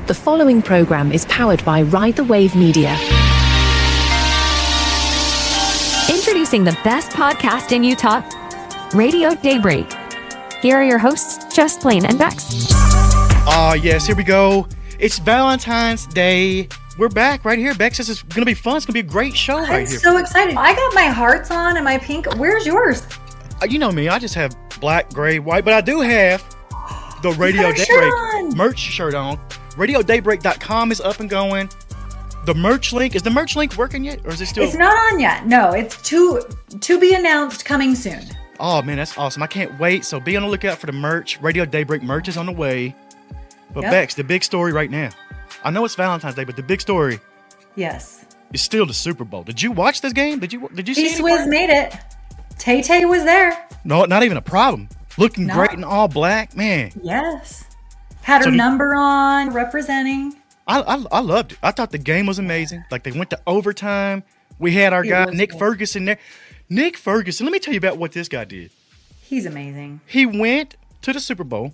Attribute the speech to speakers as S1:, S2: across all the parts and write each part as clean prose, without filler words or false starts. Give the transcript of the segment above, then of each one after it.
S1: The following program is powered by Ride the Wave Media.
S2: Introducing the best podcast in Utah, Radio Daybreak. Here are your hosts, Just Plain and Bex.
S3: Yes, here we go. It's Valentine's Day. We're back right here. Bex, this is going to be fun. It's going to be a great show right here.
S4: I'm so excited. I got my hearts on and my pink. Where's yours?
S3: You know me. I just have black, gray, white, but I do have the Radio Daybreak merch shirt on. RadioDaybreak.com is up and going. The merch link, is the merch link working yet? Or is it still?
S4: It's not on yet. No, it's to be announced coming soon.
S3: Oh, man, that's awesome. I can't wait. So be on the lookout for the merch. Radio Daybreak merch is on the way. But Bex, the big story right now. I know it's Valentine's Day, but the big story
S4: is
S3: still the Super Bowl. Did you watch this game? Did you see it?
S4: T-Swizz made it. Tay-Tay was there.
S3: No, not even a problem. Looking great in all black, man.
S4: Yes. Had her number on, representing.
S3: I loved it. I thought the game was amazing. Like, they went to overtime. We had our guy, Nick Ferguson, there. Nick Ferguson, let me tell you about what this guy did.
S4: He's amazing.
S3: He went to the Super Bowl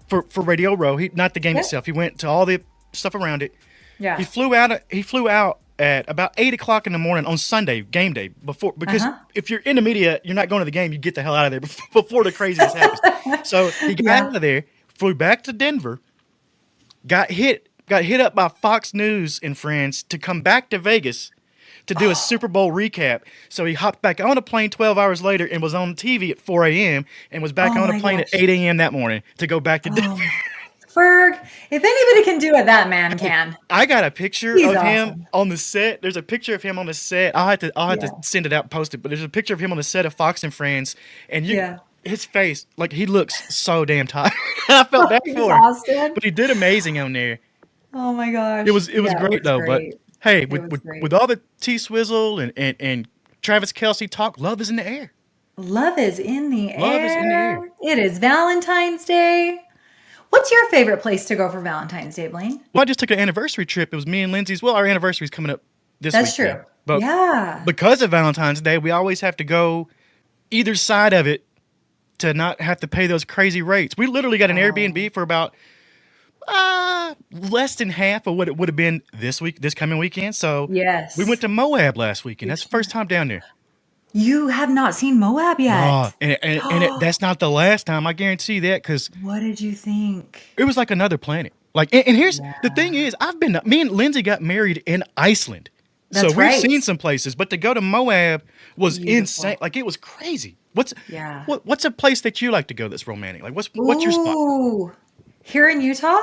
S3: for Radio Row. Not the game itself. He went to all the stuff around it. Yeah. He flew out at about 8 o'clock in the morning on Sunday, game day, because if you're in the media, you're not going to the game. You get the hell out of there before the craziness happens. So he got out of there, flew back to Denver, got hit up by Fox News and friends to come back to Vegas to do a Super Bowl recap. So he hopped back on a plane 12 hours later and was on TV at 4 a.m. and was back on a plane at 8 a.m. that morning to go back to Denver.
S4: Ferg, if anybody can do it, that man can.
S3: I got a picture of him on the set. There's a picture of him on the set. I'll have to send it out and post it, but there's a picture of him on the set of Fox and Friends, and his face, like, he looks so damn tired. I felt bad for him, but he did amazing on there.
S4: Oh my gosh.
S3: It was great though. Great. But hey, with all the T-Swizzle and Travis Kelce talk, love is in the air.
S4: Love is in the air. It is Valentine's Day. What's your favorite place to go for Valentine's Day, Blaine?
S3: Well, I just took an anniversary trip. It was me and Lindsay's. Well, our anniversary is coming up this week. That's true. But because of Valentine's Day, we always have to go either side of it to not have to pay those crazy rates. We literally got an Airbnb for about less than half of what it would have been this coming weekend. So we went to Moab last weekend. That's the first time down there.
S4: You have not seen Moab yet.
S3: And that's not the last time. I guarantee that, because
S4: what did you think?
S3: It was like another planet. Like, and here's the thing is, me and Lindsay got married in Iceland. So we've seen some places, but to go to Moab was insane. Like, it was crazy. What's a place that you like to go that's romantic? Like, what's your spot?
S4: Here in Utah?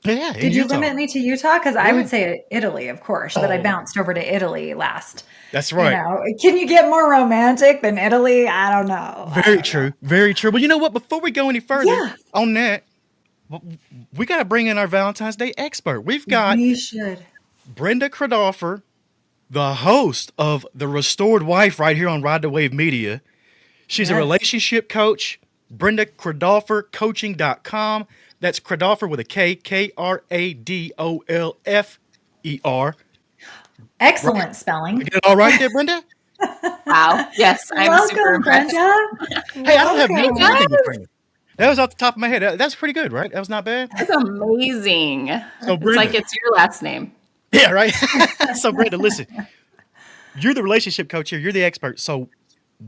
S3: Yeah.
S4: Did you limit me to Utah? Because I would say Italy, of course, but I bounced over to Italy last.
S3: That's right.
S4: Can you get more romantic than Italy? I don't know.
S3: Very true. Very true. Well, you know what? Before we go any further on that, we got to bring in our Valentine's Day expert. We should. Brenda Kradolfer, the host of The Restored Wife right here on Ride the Wave Media. She's a relationship coach. Brenda Kradolfer, coaching.com. That's Cridolfer with a K, Kradolfer.
S4: Excellent spelling.
S3: You get it all right there, Brenda?
S5: Wow. Yes, I'm super impressed.
S4: Brenda.
S3: Hey, I don't have anything with Brenda. That was off the top of my head. That's pretty good, right? That was not bad.
S5: That's amazing. So
S3: Brenda,
S5: it's like it's your last name.
S3: Yeah, right? So, Brenda, listen. You're the relationship coach here. You're the expert. So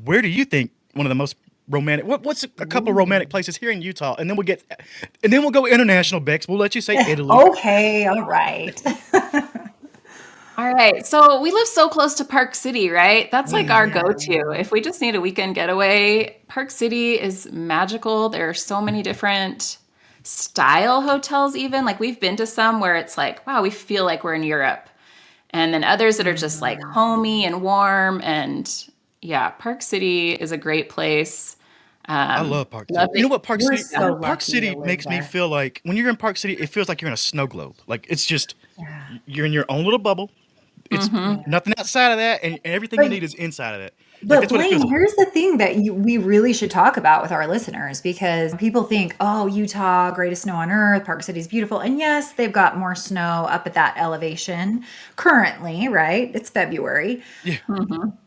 S3: where do you think one of the most romantic, what's a couple of romantic places here in Utah, and then we'll go international, Bex. We'll let you say Italy.
S4: Okay, all right.
S5: All right. So we live so close to Park City, right? That's like our go-to. If we just need a weekend getaway, Park City is magical. There are so many different style hotels even. Like, we've been to some where it's like, wow, we feel like we're in Europe. And then others that are just like homey and warm. And Park City is a great place.
S3: I love Park City. You know what Park City? Park City makes me feel like when you're in Park City, it feels like you're in a snow globe. Like, it's just you're in your own little bubble. It's nothing outside of that, and everything you need is inside of that.
S4: But Blaine, here's the thing that we really should talk about with our listeners, because people think, oh, Utah, greatest snow on earth, Park City's beautiful. And yes, they've got more snow up at that elevation currently, right? It's February.
S3: Yeah.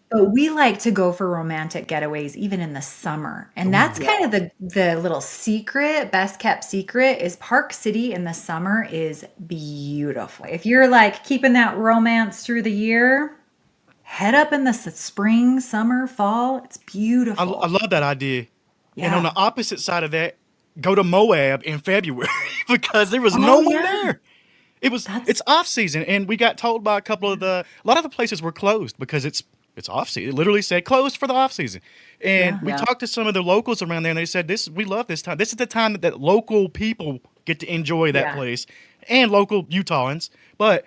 S4: But we like to go for romantic getaways even in the summer. And that's kind of the little secret, best kept secret is Park City in the summer is beautiful. If you're like keeping that romance through the year, head up in the spring, summer, fall. It's beautiful.
S3: I love that idea.
S4: Yeah.
S3: And on the opposite side of that, go to Moab in February because there was no one there. It's off season, and we got told by a lot of the places were closed because it's off season. It literally said closed for the off season. And we talked to some of the locals around there, and they said we love this time. This is the time that local people get to enjoy that place and local Utahns. But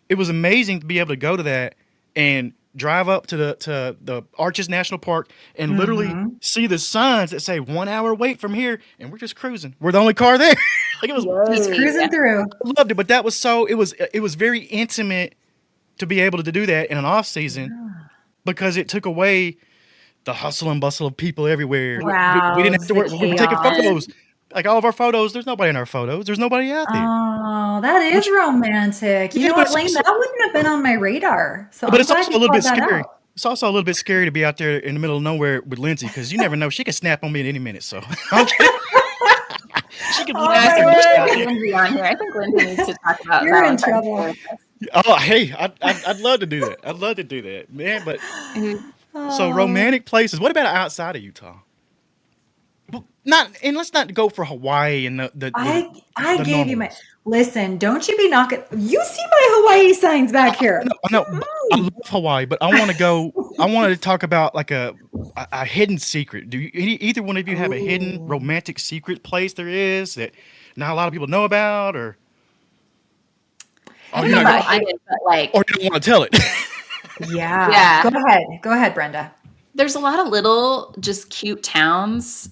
S3: it was amazing to be able to go to that and drive up to the Arches National Park and literally see the signs that say 1 hour wait from here, and we're just cruising. We're the only car there. Like it was
S4: just cruising through.
S3: I loved it, but that was it was very intimate to be able to do that in an off season because it took away the hustle and bustle of people everywhere.
S4: Wow,
S3: we didn't have to work. We were taking photos. Like all of our photos, there's nobody in our photos. There's nobody out there.
S4: Oh, that is romantic. You know what, Lane? That wouldn't have been on my radar. So
S3: but it's also a little bit scary. It's also a little bit scary to be out there in the middle of nowhere with Lindsay because you never know. She could snap on me at any minute. So she could
S5: Lindsay on here. I think Lindsay needs to talk about
S4: You're in trouble.
S3: Oh, hey, I'd love to do that. I'd love to do that, man. But so romantic places. What about outside of Utah? Well, let's not go for Hawaii and
S4: I gave you my listen. Don't you be knocking. You see my Hawaii signs back here.
S3: I know. I love Hawaii, but I want to go. I wanted to talk about like a hidden secret. Do either one of you have a hidden romantic secret place there is that not a lot of people know about, or?
S5: I don't know about hidden, but like,
S3: or you don't want to tell it.
S4: Yeah. Go ahead, Brenda.
S5: There's a lot of little, just cute towns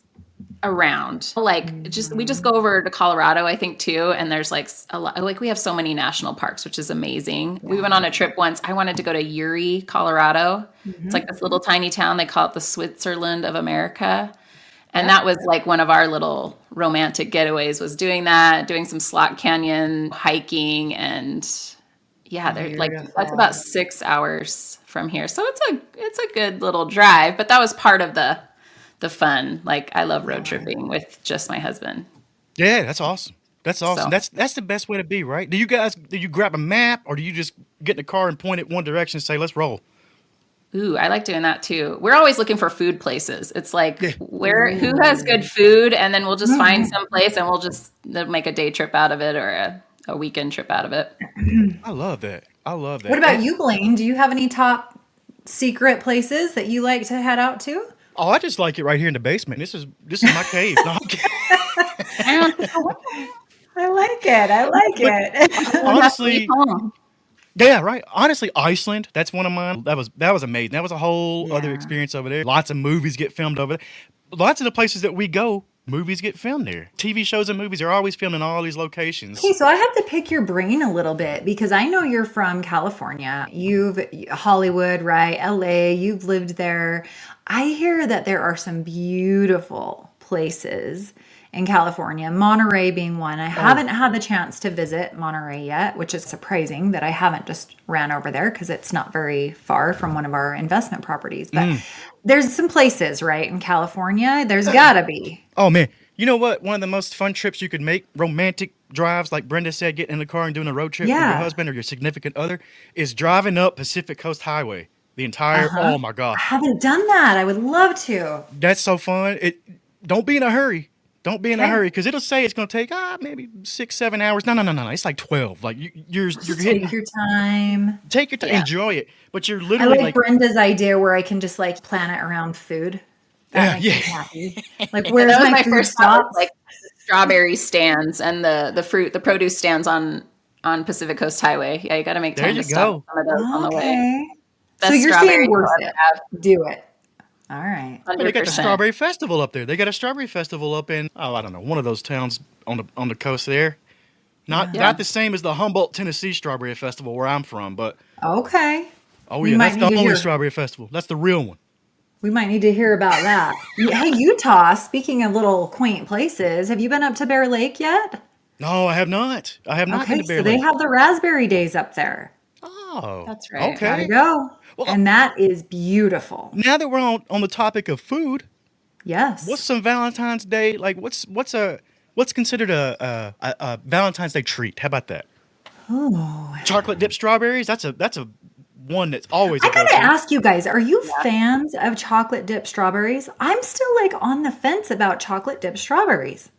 S5: around. Like, we just go over to Colorado, I think, too. And there's like a lot. Like, we have so many national parks, which is amazing. Yeah. We went on a trip once. I wanted to go to Uri, Colorado. It's like this little tiny town. They call it the Switzerland of America. And that was like one of our little romantic getaways, was doing some slot canyon hiking. And they're like, that's about 6 hours from here. So it's a good little drive, but that was part of the fun. Like, I love road tripping with just my husband.
S3: Yeah, that's awesome. That's awesome. So, that's the best way to be, right? Do you grab a map, or do you just get in the car and point it one direction and say, let's roll?
S5: Ooh, I like doing that too. We're always looking for food places. It's like who has good food, and then we'll just find some place and we'll just make a day trip out of it, or a weekend trip out of it.
S3: I love that.
S4: What about you, Blaine? Do you have any top secret places that you like to head out to?
S3: Oh, I just like it right here in the basement. This is my cave. No,
S4: I like it.
S3: Honestly, yeah, right. Honestly, Iceland, that's one of mine. That was amazing. That was a whole other experience over there. Lots of movies get filmed over there. Lots of the places that we go, movies get filmed there. TV shows and movies are always filmed in all these locations.
S4: Okay, so I have to pick your brain a little bit because I know you're from California. Hollywood, right? LA, you've lived there. I hear that there are some beautiful places in California, Monterey being one. I haven't had the chance to visit Monterey yet, which is surprising that I haven't just ran over there because it's not very far from one of our investment properties. But there's some places, right, in California. There's got to be.
S3: Oh, man. You know what? One of the most fun trips you could make, romantic drives, like Brenda said, getting in the car and doing a road trip with your husband or your significant other, is driving up Pacific Coast Highway. The entire, oh my gosh.
S4: I haven't done that. I would love to.
S3: That's so fun. Don't be in a hurry. Don't be in a hurry, because it'll say it's going to take maybe 6-7 hours. No. It's like 12. Like you're hitting.
S4: Take your time.
S3: Take your time. Enjoy it. But you're literally
S4: I like Brenda's idea where I can just like plan it around food. That makes me happy. Like, where's my first stop?
S5: Like strawberry stands and the produce stands on Pacific Coast Highway. Yeah, you got to make time to stop some of those on the way.
S4: So you're saying worth it. Do it. All right.
S3: They got the Strawberry Festival up there. They got a Strawberry Festival up in, I don't know, one of those towns on the coast there. Not the same as the Humboldt, Tennessee Strawberry Festival where I'm from, but.
S4: Okay.
S3: Oh, yeah, that's the only Strawberry Festival. That's the real one.
S4: We might need to hear about that. Hey, Utah, speaking of little quaint places, have you been up to Bear Lake yet?
S3: No, I have not. I have not been to Bear Lake.
S4: So they have the raspberry days up there.
S3: Oh,
S5: That's right.
S4: Gotta
S3: okay.
S4: go.
S3: Well,
S4: And that is beautiful.
S3: now that we're on the topic of food, what's
S4: Yes.
S3: some Valentine's Day like? What's considered a Valentine's Day treat? How about that?
S4: Oh,
S3: Chocolate dipped strawberries. That's a one that's always a
S4: I gotta
S3: go-to.
S4: ask you guys, are you
S5: Yeah.
S4: fans of chocolate dipped strawberries? I'm still like on the fence about chocolate dipped strawberries.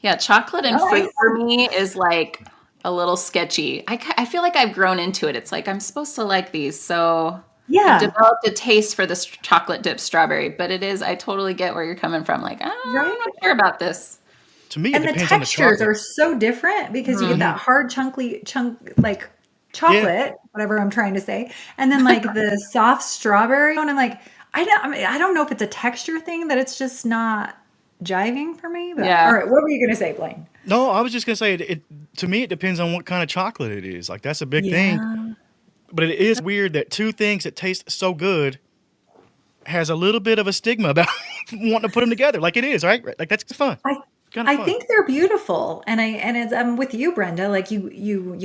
S5: Yeah, chocolate and
S4: Oh, I
S5: fruit for
S4: know.
S5: me is like a little sketchy. I feel like I've grown into it. It's like I'm supposed to like these. So I've
S4: Yeah,
S5: developed a taste for this chocolate dipped strawberry, but I totally get where you're coming from. Like, I'm
S4: right.
S5: not sure about this.
S3: To me, it
S4: And the
S3: depends on the
S4: textures
S3: chocolate.
S4: are so different because you get
S5: Mhm.
S3: Hmm.
S4: that hard, chunky chunk like
S3: Yeah.
S4: chocolate, whatever I'm trying to say, and then like the soft strawberry. And I'm like, I don't know if it's a texture thing that it's just not jiving for me. But all
S5: Yeah.
S4: right, what were you gonna say, Blaine?
S3: No, I was just gonna say it. To me, it depends on what kind of chocolate it is. Like that's a big thing.
S4: Yeah,
S3: But it is weird that two things that taste so good has a little bit of a stigma about wanting to put them together. Like it is, right? Like that's fun.
S4: I
S3: Kind of
S4: I
S3: fun.
S4: think they're beautiful, and I'm with you, Brenda. Like you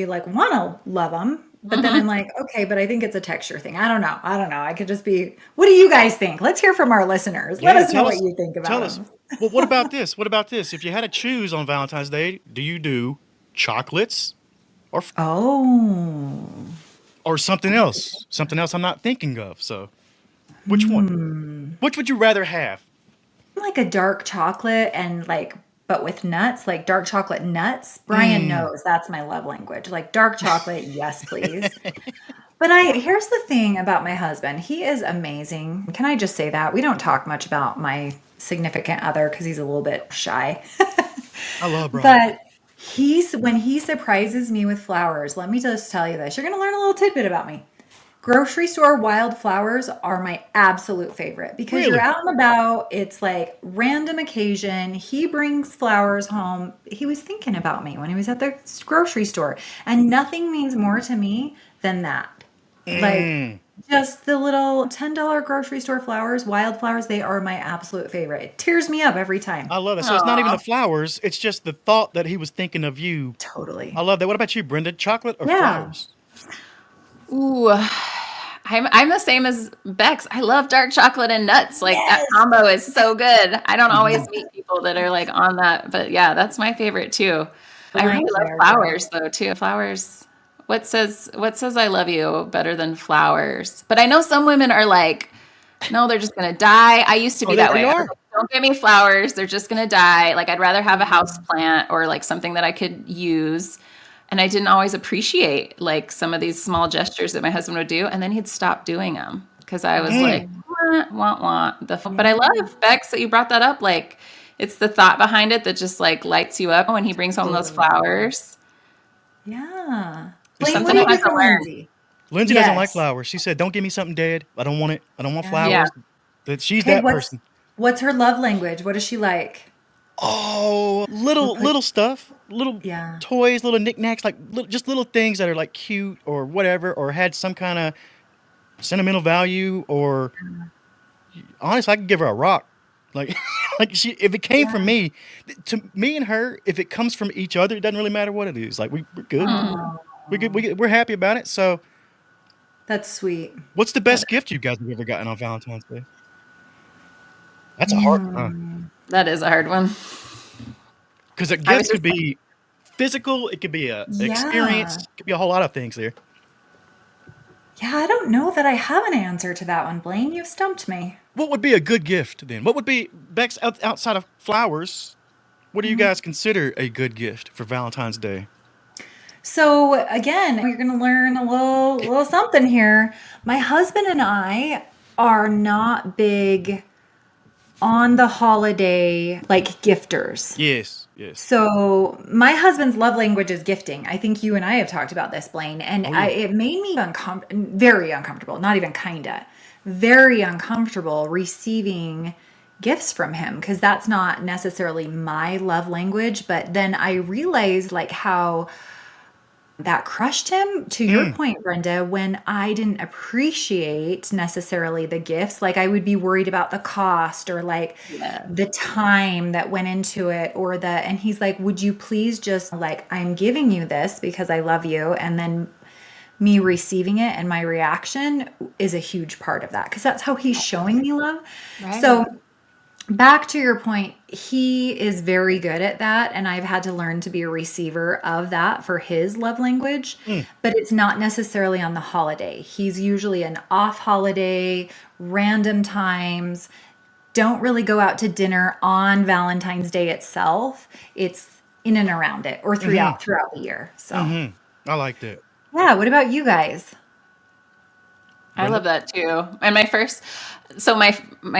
S4: like want to love them, but then I'm
S5: Mhm.
S4: like, okay, but I think it's a texture thing. I don't know. I don't know. I could just be. What do you guys think? Let's hear from our listeners. Let
S3: Yeah,
S4: us know
S3: tell
S4: what
S3: us.
S4: you think about
S3: Tell us.
S4: them.
S3: Well, what about this? What about this? If you had to choose on Valentine's Day, do you do chocolates or
S4: Oh,
S3: or something else? Something else I'm not thinking of. So, which one?
S4: hmm.
S3: Which would you rather have?
S4: Like a dark chocolate and like, but with nuts, like dark chocolate nuts. Brian
S3: Mm.
S4: knows that's my love language. Like dark chocolate, yes, please. But here's the thing about my husband. He is amazing. Can I just say that? We don't talk much about my significant other because he's a little bit shy.
S3: I love Brian.
S4: But when he surprises me with flowers, let me just tell you this. You're going to learn a little tidbit about me. Grocery store wildflowers are my absolute favorite because you're
S3: Really?
S4: out and about. It's like random occasion. He brings flowers home. He was thinking about me when he was at the grocery store, and nothing means more to me than that. Like
S3: Mm.
S4: just the little $10 grocery store flowers, wildflowers, they are my absolute favorite. It tears me up every time.
S3: I love that. So it's not even the
S5: Aw.
S3: flowers. It's just the thought that he was thinking of you. I
S4: Totally.
S3: love that. What about you, Brenda? Chocolate or
S4: Yeah.
S3: flowers?
S5: Ooh, I'm the same as Bex. I love dark chocolate and nuts. Like that
S4: Yes.
S5: combo is so good. I don't always
S3: Mhm.
S5: meet people that are like on that, but yeah, that's my favorite too. I really
S4: Totally
S5: love
S4: fair, girl.
S5: flowers though too. Flowers. What says I love you better than flowers? But I know some women are like, no, they're just gonna die. I used to
S3: Oh,
S5: be
S3: they
S5: that
S3: already
S5: way. I was
S3: are.
S5: like, don't give me flowers. They're just gonna die. Like I'd rather have a house
S4: Mhm.
S5: plant or like something that I could use. And I didn't always appreciate like some of these small gestures that my husband would do, and then he'd stop doing them because I was like,
S3: Mm.
S4: Oh,
S5: want. But I
S4: yeah.
S5: love Bex that you brought that up. Like, it's the thought behind it that just like lights you up when he brings home those
S4: Totally.
S5: flowers.
S4: Yeah.
S5: There's
S3: It's
S4: Blaine, what
S5: something
S4: do
S5: I
S4: you
S5: had
S4: do
S5: to
S4: for
S5: learn.
S4: Lindsay?
S3: Lindsay doesn't like
S4: Yes.
S3: flowers. She said, "Don't give me something dead. I don't want it. I don't want
S4: Yeah.
S5: Yeah.
S3: flowers." That she's
S4: Okay,
S3: that
S4: what's
S3: person.
S4: what's her love language? What does she like?
S3: Oh,
S4: We'll
S3: little
S4: put
S3: little stuff, little
S4: yeah.
S3: toys, little knickknacks, like just little things that are like cute or whatever, or had some kind of sentimental value. Or honestly, I could give her a rock. Like, like if it came from
S4: Yeah.
S3: me, to me and her, if it comes from each other, it doesn't really matter what it is. Like we're good.
S5: Mm.
S3: We good.
S4: Oh,
S3: We're happy about it. So,
S4: that's sweet.
S3: what's the
S4: That
S3: best gift you guys have ever gotten on Valentine's Day? That's a hard one, huh?
S4: mm.
S5: That is a hard one.
S3: Because a
S5: I was
S3: gift
S5: just
S3: could be physical, it could be a experience,
S4: Yeah.
S3: it could be a whole lot of things there.
S4: Yeah, I don't know that I have an answer to that one, Blaine. You've stumped me.
S3: What would be a good gift then? What would be Bex outside of flowers? What do you
S4: Mhm.
S3: guys consider a good gift for Valentine's Day?
S4: So again, you're going to learn a little something here. My husband and I are not big on the holiday like gifters.
S3: Yes, yes.
S4: So my husband's love language is gifting. I think you and I have talked about this, Blaine, and
S3: Oh yeah.
S4: it made me very uncomfortable. Not even kinda, very uncomfortable receiving gifts from him because that's not necessarily my love language. But then I realized like how that crushed him, to your
S3: Mm,
S4: point, Brenda, when I didn't appreciate necessarily the gifts. Like I would be worried about the cost or like
S5: yeah.
S4: the time that went into it and he's like, would you please just like, I'm giving you this because I love you. And then me receiving it and my reaction is a huge part of that because that's how he's showing me love.
S5: Right.
S4: So back to your point, he is very good at that. And I've had to learn to be a receiver of that for his love language, but it's not necessarily on the holiday. He's usually an off holiday, random times, don't really go out to dinner on Valentine's Day itself. It's in and around it or throughout the year. So
S3: I like that.
S4: yeah. What about you guys?
S5: I love that too. And my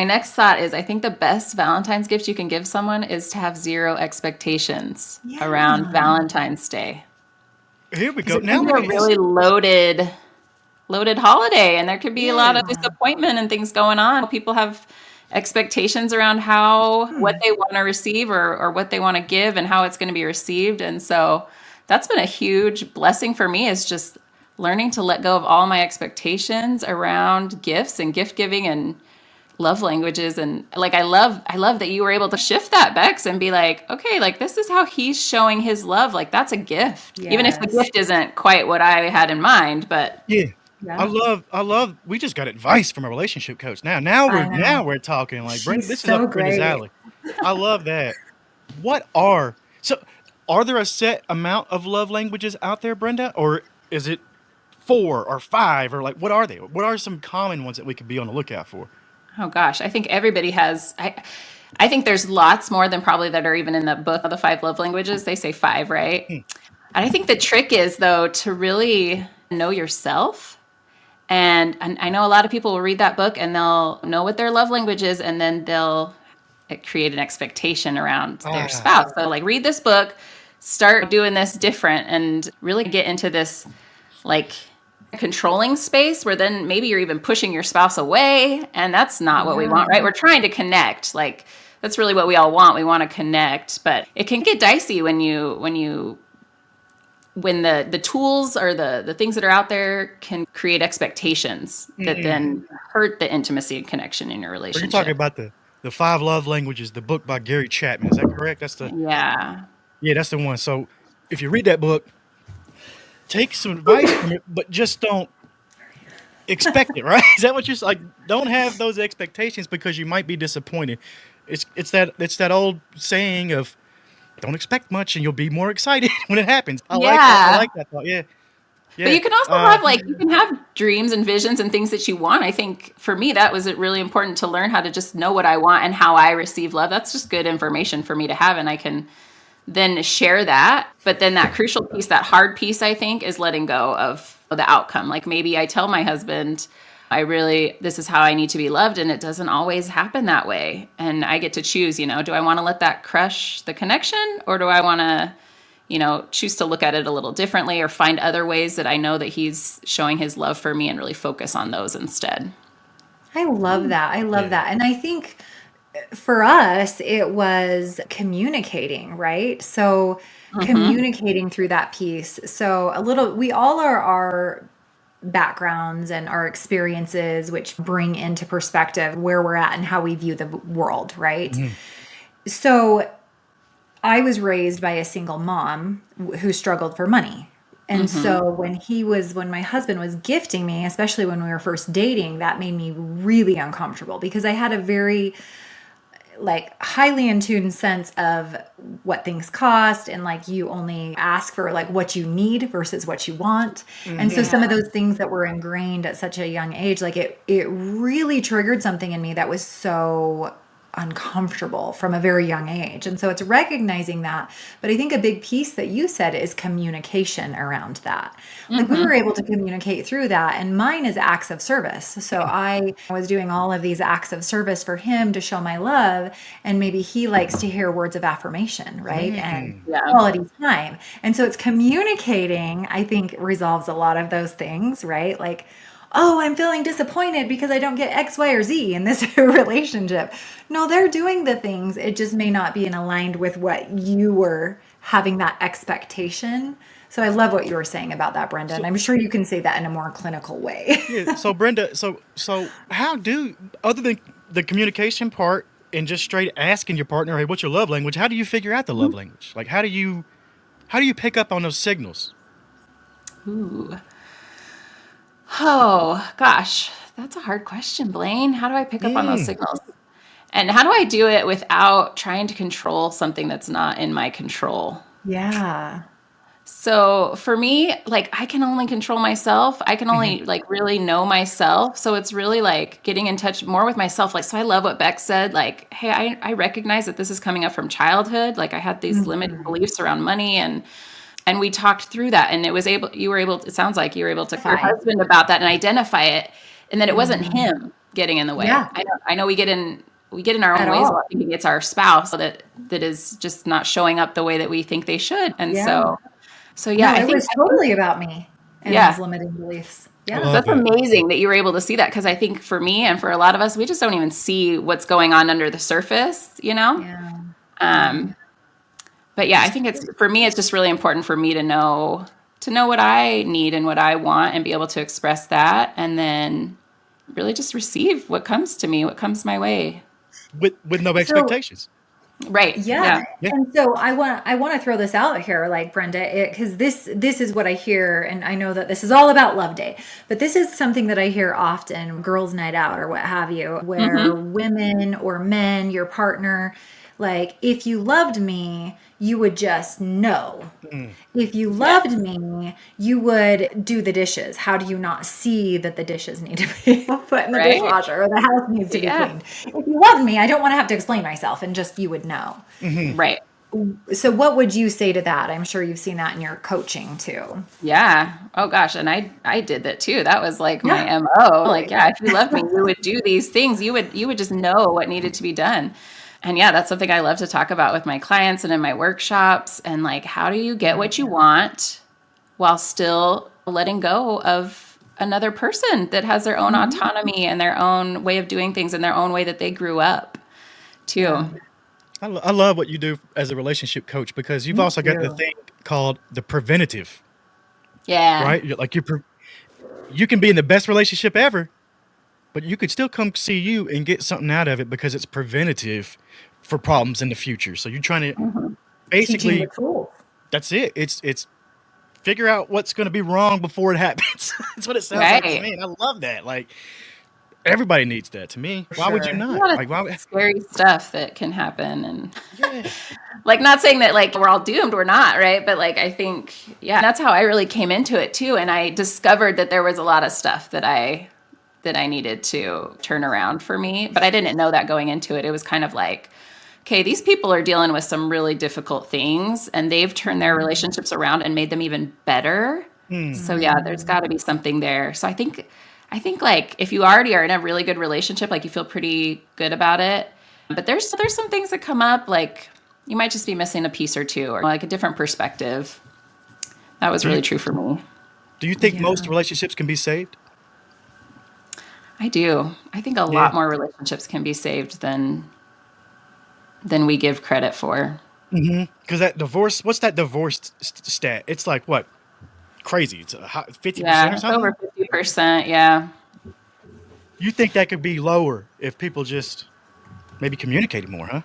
S5: next thought is I think the best Valentine's gift you can give someone is to have zero expectations around Valentine's Day.
S3: Here we go.
S5: Now we're really loaded holiday, and there could be a lot of disappointment and things going on. People have expectations around what they want to receive or what they want to give and how it's going to be received. And so that's been a huge blessing for me, is just learning to let go of all my expectations around gifts and gift giving and love languages. And like, I love that you were able to shift that, Bex, and be like, okay, like this is how he's showing his love. Like that's a gift, even if the gift isn't quite what I had in mind, but
S3: yeah. I love, we just got advice from a relationship coach. Now we're talking like, Brenda, this is up Brenda's alley. I love that. Are there a set amount of love languages out there, Brenda? Or is it 4 or 5 or like, what are they? What are some common ones that we could be on the lookout for?
S5: Oh gosh, I think everybody has, I think there's lots more than probably that are even in the book of the 5 love languages. They say 5, right? And I think the trick is though, to really know yourself. And I know a lot of people will read that book and they'll know what their love language is, and then they'll create an expectation around their spouse. So like, read this book, start doing this different, and really get into this like controlling space where then maybe you're even pushing your spouse away. And that's not what we want, right? We're trying to connect. Like that's really what we all want. We want to connect, but it can get dicey when the tools or the things that are out there can create expectations that then hurt the intimacy and connection in your relationship.
S3: You're talking about the 5 love languages, the book by Gary Chapman. Is that correct? That's that's the one. So if you read that book, take some advice from it, but just don't expect it, right? Is that what you're like? Don't have those expectations because you might be disappointed. It's that old saying of, don't expect much and you'll be more excited when it happens. I like that thought. Yeah.
S5: But you can also you can have dreams and visions and things that you want. I think for me, that was really important to learn how to just know what I want and how I receive love. That's just good information for me to have. And I can then share that. But then that crucial piece, that hard piece, I think, is letting go of the outcome. Like maybe I tell my husband, this is how I need to be loved. And it doesn't always happen that way. And I get to choose, do I want to let that crush the connection, or do I want to, choose to look at it a little differently or find other ways that I know that he's showing his love for me and really focus on those instead.
S4: I love that. I love that. And I think for us, it was communicating, right? So communicating through that piece. So we all are our backgrounds and our experiences, which bring into perspective where we're at and how we view the world, right? So I was raised by a single mom who struggled for money. And so when my husband was gifting me, especially when we were first dating, that made me really uncomfortable because I had a very highly in tune sense of what things cost, and you only ask for what you need versus what you want. And so some of those things that were ingrained at such a young age, it really triggered something in me that was so uncomfortable from a very young age. And so it's recognizing that. But I think a big piece that you said is communication around that. We were able to communicate through that. And mine is acts of service. So I was doing all of these acts of service for him to show my love. And maybe he likes to hear words of affirmation, right? And quality time. And so it's communicating, I think, resolves a lot of those things, right? Oh, I'm feeling disappointed because I don't get X, Y, or Z in this relationship. No, they're doing the things. It just may not be aligned with what you were having that expectation. So I love what you were saying about that, Brenda. And I'm sure you can say that in a more clinical way.
S3: So Brenda, so how other than the communication part and just straight asking your partner, hey, what's your love language? How do you figure out the love language? How do you pick up on those signals?
S5: Ooh. Oh, gosh. That's a hard question, Blaine. How do I pick up on those signals? And how do I do it without trying to control something that's not in my control?
S4: Yeah.
S5: So for me, like I can only control myself. I can only like really know myself. So it's really like getting in touch more with myself. Like, so I love what Beck said, like, hey, I recognize that this is coming up from childhood. Like I had these limiting beliefs around money and we talked through that and it sounds like you were able to your husband about that and identify it. And then it wasn't him getting in the way.
S4: Yeah.
S5: I know we get in our own ways. Thinking it's our spouse that is just not showing up the way that we think they should. And so yeah,
S4: no, it was totally about me and those limiting beliefs. Yeah.
S5: That's amazing that you were able to see that. Cause I think for me and for a lot of us, we just don't even see what's going on under the surface, you know?
S4: Yeah.
S5: But yeah, I think for me, it's just really important for me to know what I need and what I want and be able to express that. And then really just receive what comes to me, what comes my way.
S3: With no expectations.
S5: Right.
S4: Yeah. And so I want to throw this out here, like Brenda, because this is what I hear, and I know that this is all about Love Day, but this is something that I hear often, girls' night out or what have you, where women or men, your partner, like, if you loved me, you would just know. If you loved me, you would do the dishes. How do you not see that the dishes need to be put in the dishwasher or the house needs to be cleaned? If you loved me, I don't want to have to explain myself and just you would know.
S5: Right.
S4: So what would you say to that? I'm sure you've seen that in your coaching too.
S5: Yeah. Oh gosh. And I did that too. That was like my MO. Like, if you loved me, you would do these things. You would just know what needed to be done. And yeah, that's something I love to talk about with my clients and in my workshops. And like, how do you get what you want while still letting go of another person that has their own autonomy and their own way of doing things and their own way that they grew up too.
S3: I love what you do as a relationship coach because you've also got the thing called the preventative.
S5: Yeah.
S3: Right? Like you can be in the best relationship ever, but you could still come see you and get something out of it because it's preventative for problems in the future. So you're trying to basically, that's it. It's figure out what's going to be wrong before it happens. That's what it sounds like to me. And I love that. Like everybody needs that to me. Why would you not? Like why
S5: scary stuff that can happen and like not saying that like we're all doomed, we're not, right? But like I think that's how I really came into it too. And I discovered that there was a lot of stuff that I needed to turn around for me, but I didn't know that going into it. It was kind of like, okay, these people are dealing with some really difficult things and they've turned their relationships around and made them even better. So there's got to be something there. So I think like if you already are in a really good relationship, like you feel pretty good about it, but there's some things that come up, like you might just be missing a piece or two or like a different perspective. That was really true for me.
S3: Do you think most relationships can be saved?
S5: I do. I think a lot more relationships can be saved than we give credit for.
S3: Because that divorce, what's that divorce stat? It's like what? Crazy. It's 50% or something?
S5: Over 50%, yeah.
S3: You think that could be lower if people just maybe communicated more, huh?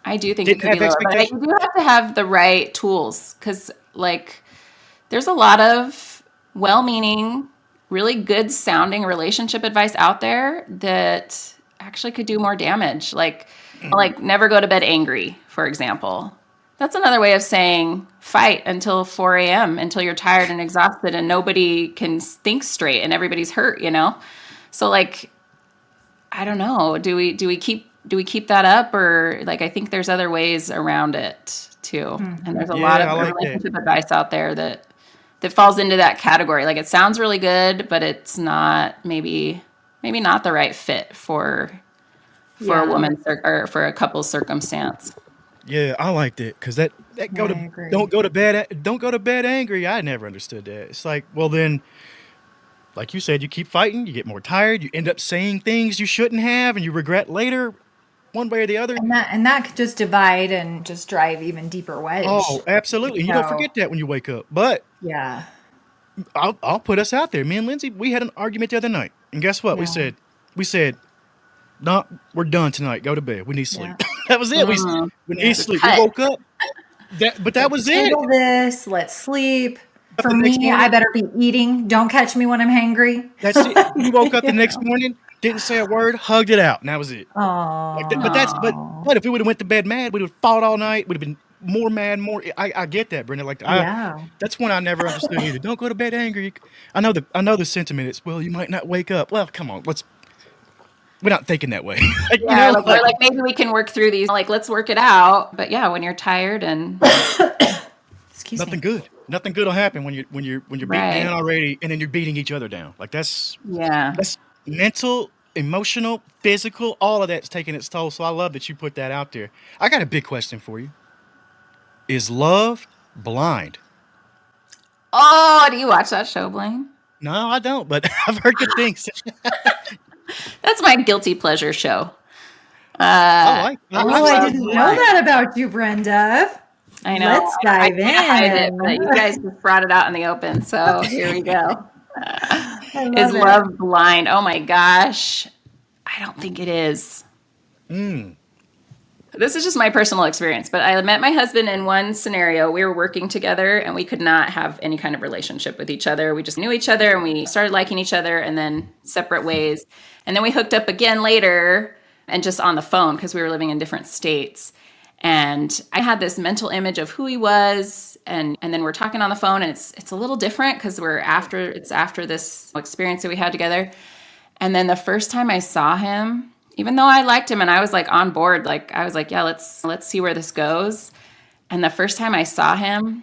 S5: I do think it could be lower, but you do have to have the right tools because like there's a lot of well-meaning, really good sounding relationship advice out there that actually could do more damage. Like never go to bed angry, for example. That's another way of saying fight until 4 a.m. until you're tired and exhausted and nobody can think straight and everybody's hurt, you know? So like, I don't know. Do we keep that up or like, I think there's other ways around it too. And there's a lot of relationship advice out there that falls into that category. Like it sounds really good, but it's not maybe not the right fit for a woman or for a couple's circumstance.
S3: Yeah, I liked it because that don't go to bed angry. I never understood that. It's like, well then, like you said, you keep fighting, you get more tired, you end up saying things you shouldn't have, and you regret later, one way or the other.
S4: And that could just divide and just drive even deeper wedge.
S3: Oh, absolutely. You don't forget that when you wake up. But
S4: yeah,
S3: I'll put us out there. Me and Lindsay, we had an argument the other night, and guess what?
S4: Yeah.
S3: We said. No, we're done tonight. Go to bed. We need sleep. That was it. We need sleep. We woke up. But that was it.
S4: Handle this. Let's sleep. For me, I better be eating. Don't catch me when I'm hangry.
S3: That's it. You woke up the next morning, didn't say a word, hugged it out, and that was it.
S4: Oh,
S3: But if we would have went to bed mad, we'd have fought all night. Would have been more mad, more. I get that, Brenda. That's one I never understood either. Don't go to bed angry. I know the sentiment. It's, well, you might not wake up. Well, come on, we're not thinking that way.
S5: Like maybe we can work through these. Like, let's work it out. But yeah, when you're tired and
S3: nothing good will happen when you're beaten down already, and then you're beating each other down. Like that's mental, emotional, physical. All of that's taking its toll. So I love that you put that out there. I got a big question for you. Is love blind?
S5: Oh, do you watch that show, Blaine?
S3: No, I don't, but I've heard good things.
S5: That's my guilty pleasure show.
S4: I didn't know that about you, Brenda.
S5: I know.
S4: Let's dive in.
S5: Hide it, but you guys just brought it out in the open, so here we go. Is love blind? Oh my gosh. I don't think it is. This is just my personal experience, but I met my husband in one scenario. We were working together and we could not have any kind of relationship with each other. We just knew each other and we started liking each other and then separate ways. And then we hooked up again later and just on the phone because we were living in different states. And I had this mental image of who he was. And then we're talking on the phone and it's a little different because it's after this experience that we had together. And then the first time I saw him, even though I liked him and I was like on board, like I was like, yeah, let's see where this goes. And the first time I saw him,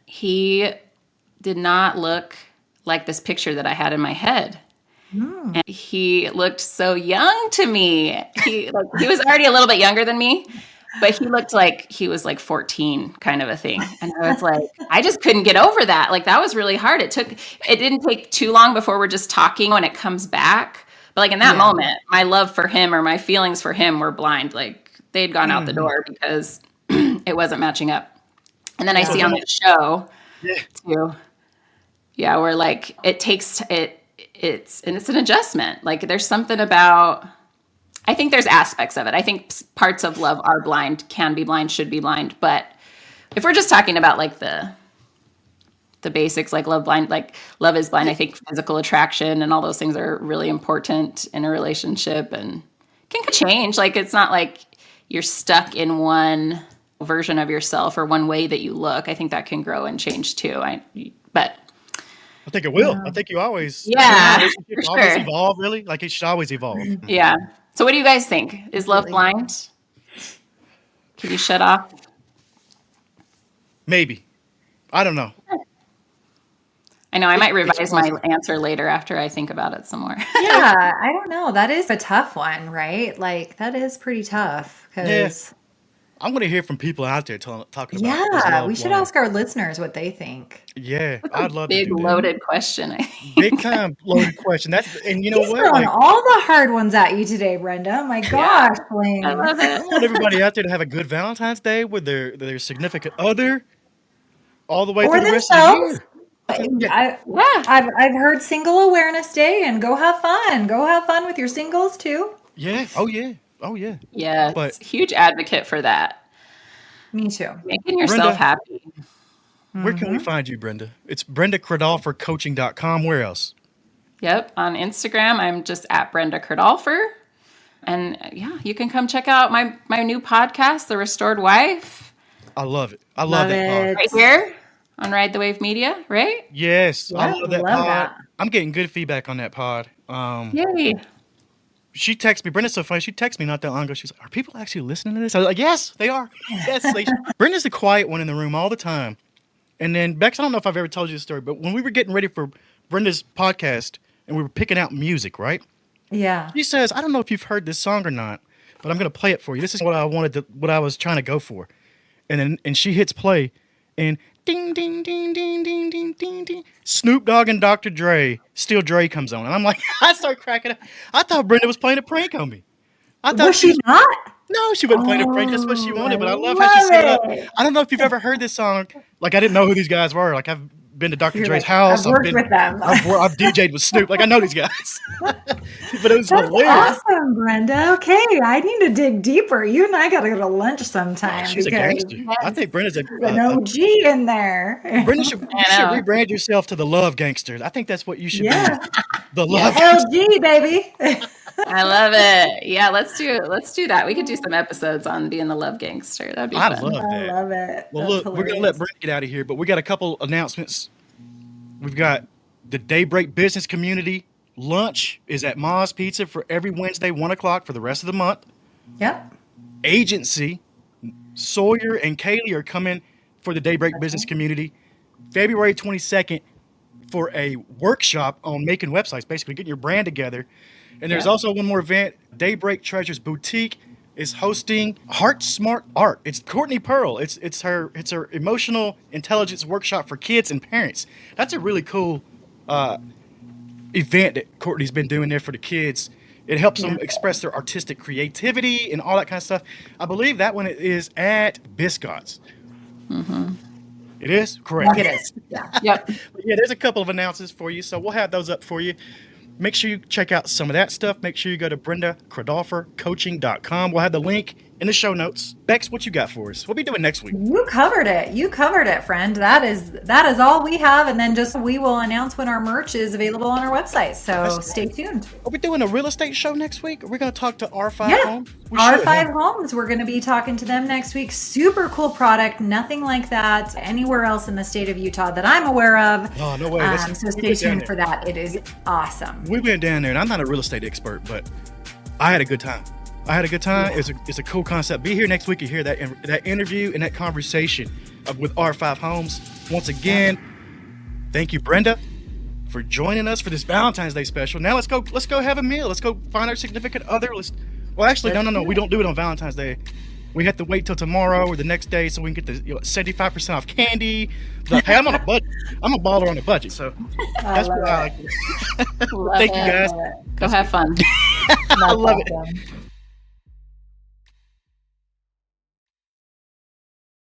S5: he did not look like this picture that I had in my head. And he looked so young to me. He was already a little bit younger than me, but he looked like he was like 14 kind of a thing. And I was like, I just couldn't get over that. Like that was really hard. It didn't take too long before we're just talking when it comes back. But like in that moment, my love for him or my feelings for him were blind. Like they'd gone out the door because it wasn't matching up. And then I see on the show too. Yeah, where like it's an adjustment. Like there's something about, I think there's aspects of it. I think parts of love are blind, can be blind, should be blind. But if we're just talking about like the basics, like love is blind. I think physical attraction and all those things are really important in a relationship and can change. Like it's not like you're stuck in one version of yourself or one way that you look. I think that can grow and change too. I
S3: think it will. I think you always
S5: always
S3: evolve, really. Like it should always evolve.
S5: Yeah. So what do you guys think? Is love blind? Can you shut off?
S3: Maybe. I don't know.
S5: I know I might revise my answer later after I think about it some more.
S4: Yeah, I don't know. That is a tough one, right? Like that is pretty tough because
S3: I'm going to hear from people out there talking about.
S4: Yeah, we should ask our listeners what they think.
S3: Yeah, I'd love to do that.
S5: Big loaded question.
S3: Big time loaded question. And you know
S4: He's
S3: what?
S4: throwing all the hard ones at you today, Brenda. My gosh, Blaine.
S5: I love it.
S3: I want everybody out there to have a good Valentine's Day with their significant other all the way through the rest of the year.
S4: I've heard Single Awareness Day and go have fun. Go have fun with your singles too.
S3: Yeah. Oh yeah.
S5: Yeah. But huge advocate for that.
S4: Me too.
S5: Making yourself happy.
S3: Where can we find you, Brenda? It's Brenda Kradolfer coaching.com. Where else?
S5: Yep. On Instagram, I'm just at Brenda Kradolfer. And you can come check out my new podcast, The Restored Wife.
S3: I love it. I love that.
S5: Right here on Ride the Wave Media, right?
S3: Yes. I love that pod. I'm getting good feedback on that pod.
S5: Yay.
S3: She texted me. Brenda's so funny. She texted me not that long ago. She's like, are people actually listening to this? I was like, yes, they are. Yes. Brenda's the quiet one in the room all the time. And then, Bex, I don't know if I've ever told you this story, but when we were getting ready for Brenda's podcast and we were picking out music, right?
S4: Yeah.
S3: She says, I don't know if you've heard this song or not, but I'm going to play it for you. This is what I was trying to go for. And she hits play and ding, ding, ding, ding, ding, ding, ding, ding. Snoop Dogg and Dr. Dre, Still Dre comes on. And I'm like, I start cracking up. I thought Brenda was playing a prank on me.
S4: Was she not?
S3: No, she wasn't playing a prank. That's what she wanted. But I love how she said that. I don't know if you've ever heard this song. Like, I didn't know who these guys were. Like, I've been to Dr.
S4: You're
S3: Dre's
S4: like,
S3: house.
S4: I've worked with them.
S3: I've DJ'd with Snoop. Like, I know these guys. But it was
S4: That's
S3: hilarious.
S4: awesome, Brenda. Okay, I need to dig deeper. You and I got to go to lunch sometime.
S3: She's a gangster. I think Brenda's
S4: an OG in there.
S3: Brenda should rebrand yourself to the love gangster. I think that's what you should be. The love
S4: LG, baby.
S5: I love it. Yeah, let's do that. We could do some episodes on being the love gangster. That'd be fun.
S3: I love
S4: it.
S3: Well, look, we're gonna let Brenda get out of here, but we got a couple announcements. We've got the Daybreak Business Community lunch is at Ma's Pizza for every Wednesday, 1:00 for the rest of the month.
S4: Yep.
S3: Agency, Sawyer and Kaylee are coming for the Daybreak Business Community February 22nd for a workshop on making websites, basically getting your brand together. And there's also one more event. Daybreak Treasures Boutique is hosting Heart Smart Art. It's Courtney Pearl. It's her emotional intelligence workshop for kids and parents. That's a really cool event that Courtney's been doing there for the kids. It helps them express their artistic creativity and all that kind of stuff. I believe that one is at Biscott's.
S5: Mm-hmm.
S3: It is? Correct.
S4: It is. Yeah.
S5: Yep.
S3: Yeah, there's a couple of announcements for you, so we'll have those up for you. Make sure you check out some of that stuff. Make sure you go to BrendaKradolferCoaching.com. We'll have the link in the show notes. Bex, what you got for us? What are we doing next week?
S4: You covered it, friend. That is all we have. And then we will announce when our merch is available on our website. So stay tuned.
S3: Are we doing a real estate show next week? Are we going to talk to R5 Homes?
S4: R5 Homes. We're going to be talking to them next week. Super cool product. Nothing like that anywhere else in the state of Utah that I'm aware of.
S3: Oh, no way.
S4: So stay tuned for that. It is awesome.
S3: We went down there, and I'm not a real estate expert, but I had a good time. It's a cool concept. Be here next week to hear that interview and that conversation with R5 Homes. Once again, thank you, Brenda, for joining us for this Valentine's Day special. Now let's go have a meal. Let's go find our significant other. No. We don't do it on Valentine's Day. We have to wait till tomorrow or the next day so we can get the 75% off candy. Hey, I'm on a budget. I'm a baller on a budget, so that's what I like. Thank you, guys.
S5: Go have fun.
S3: I love it.